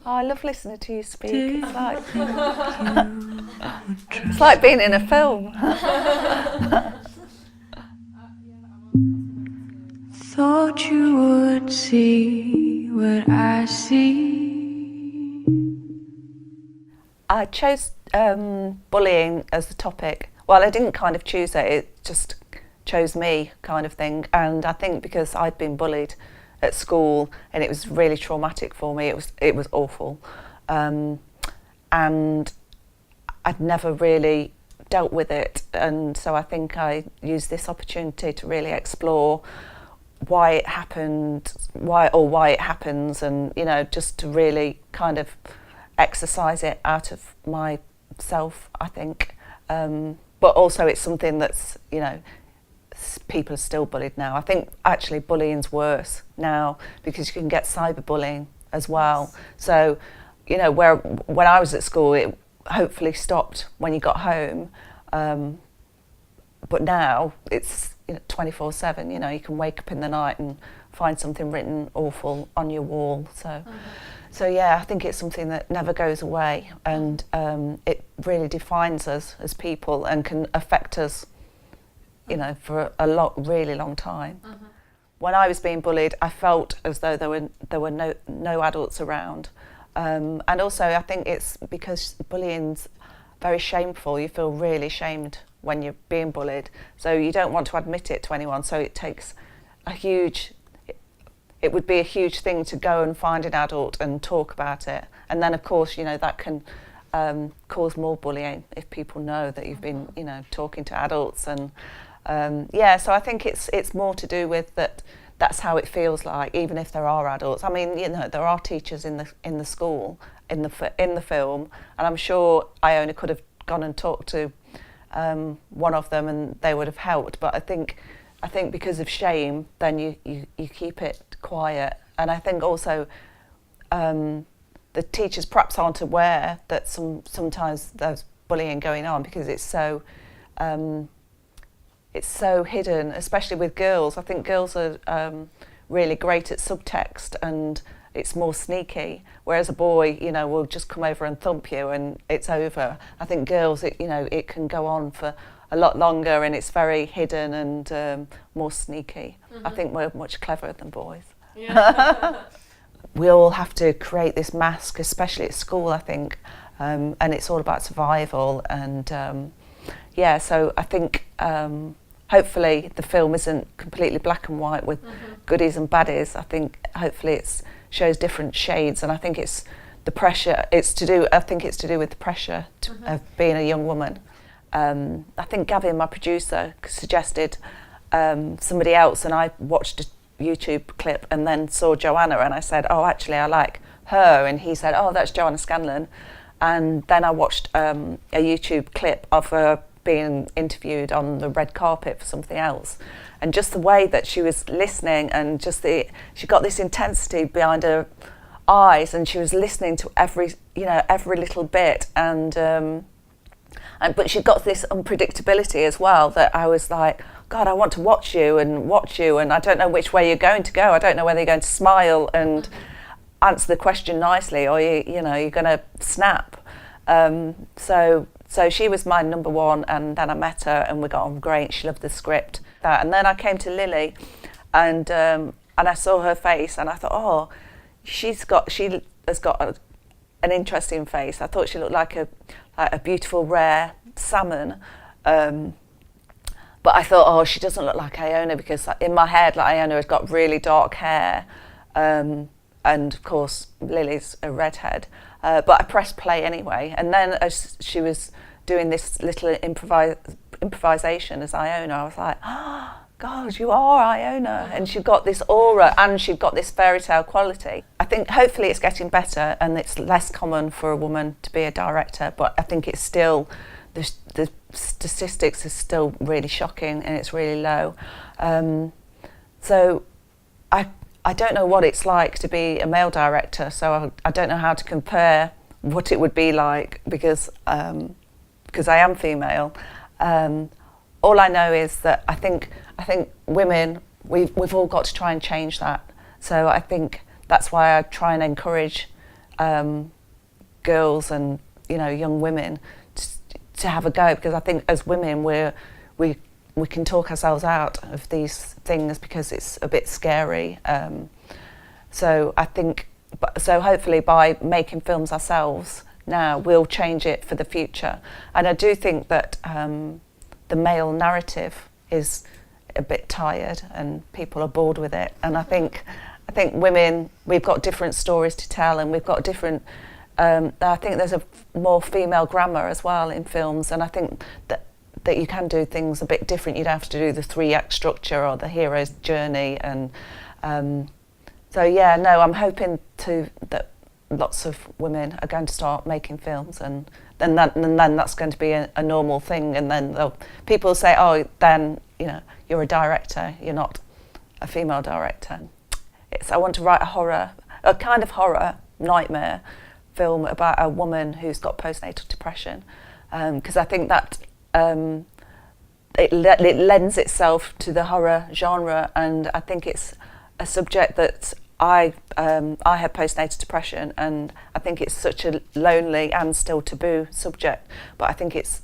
Oh, I love listening to you speak. It's like being in a film. Thought you would see what I see. I chose bullying as the topic. Well, I didn't kind of choose it, it just chose me kind of thing. And I think because I'd been bullied at school and it was really traumatic for me, it was awful. And I'd never really dealt with it. And so I think I used this opportunity to really explore why it happened, why it happens, and just to really kind of exercise it out of myself, I think. But also it's something that's, people are still bullied now. I think actually bullying's worse now because you can get cyberbullying as well. So, when I was at school, it hopefully stopped when you got home. But now it's 24/7. You can wake up in the night and find something written awful on your wall. So yeah, I think it's something that never goes away, and it really defines us as people and can affect us, for a really long time. When I was being bullied, I felt as though there were no adults around, and also I think it's because bullying's very shameful. You feel really shamed when you're being bullied, so you don't want to admit it to anyone. So it takes it would be a huge thing to go and find an adult and talk about it, and then of course that can cause more bullying if people know that you've been talking to adults. And so I think it's more to do with that's how it feels like, even if there are adults. I mean, there are teachers in the school in the film, and I'm sure Iona could have gone and talked to one of them and they would have helped. But I think because of shame, then you keep it quiet. And I think also the teachers perhaps aren't aware that sometimes there's bullying going on because it's so hidden, especially with girls. I think girls are really great at subtext and it's more sneaky, whereas a boy, will just come over and thump you and it's over. I think girls, it can go on for a lot longer and it's very hidden and more sneaky. I think we're much cleverer than boys. Yeah. We all have to create this mask, especially at school, I think, and it's all about survival. And so I think hopefully the film isn't completely black and white with goodies and baddies. I think hopefully it shows different shades, and I think it's the pressure. I think it's to do with the pressure of being a young woman. I think Gavin, my producer, suggested somebody else, and I watched a YouTube clip and then saw Joanna, and I said, oh, actually I like her, and he said, oh, that's Joanna Scanlon. And then I watched a YouTube clip of her being interviewed on the red carpet for something else, and just the way that she was listening, and she got this intensity behind her eyes, and she was listening to every little bit, and but she got this unpredictability as well, that I was like, God, I want to watch you, and I don't know which way you're going to go. I don't know whether you're going to smile and answer the question nicely, or you're going to snap. So she was my number one, and then I met her and we got on great. She loved the script. And then I came to Lily, and I saw her face, and I thought, oh, she has got an interesting face. I thought she looked like a beautiful rare salmon. But I thought, oh, she doesn't look like Iona, because in my head, Iona has got really dark hair, and of course Lily's a redhead. But I pressed play anyway, and then as she was doing this little improvisation as Iona, I was like, oh, God, you are Iona. And she got this aura, and she got this fairy tale quality. I think hopefully it's getting better, and it's less common for a woman to be a director, but I think it's still, the statistics are still really shocking, and it's really low. So I don't know what it's like to be a male director, so I don't know how to compare what it would be like, because I am female. All I know is that I think women, we've all got to try and change that. So I think that's why I try and encourage girls and young women to have a go, because I think as women we can talk ourselves out of these things because it's a bit scary. So I think, so hopefully by making films ourselves now, we'll change it for the future. And I do think that the male narrative is a bit tired and people are bored with it. And I think women, we've got different stories to tell, and we've got different. I think there's a more female grammar as well in films, and I think that you can do things a bit different. You don't have to do the 3-act structure or the hero's journey, and so yeah, no, I'm hoping that lots of women are going to start making films, and then that's going to be a normal thing, and then people will say, oh, then you're a director, you're not a female director. I want to write a kind of horror nightmare film about a woman who's got postnatal depression, because I think that it lends itself to the horror genre, and I think it's a subject that I have postnatal depression, and I think it's such a lonely and still taboo subject, but I think it's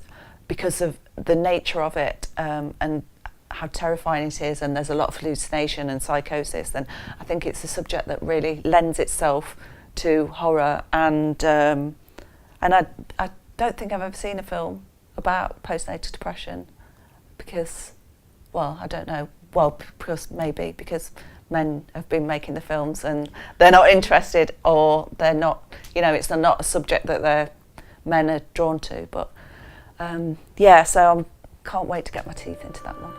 because of the nature of it and how terrifying it is, and there's a lot of hallucination and psychosis, and I think it's a subject that really lends itself to horror, and I don't think I've ever seen a film about postnatal depression because, well, I don't know, because maybe because men have been making the films and they're not interested, or they're not, it's not a subject that men are drawn to, but yeah, so I can't wait to get my teeth into that one.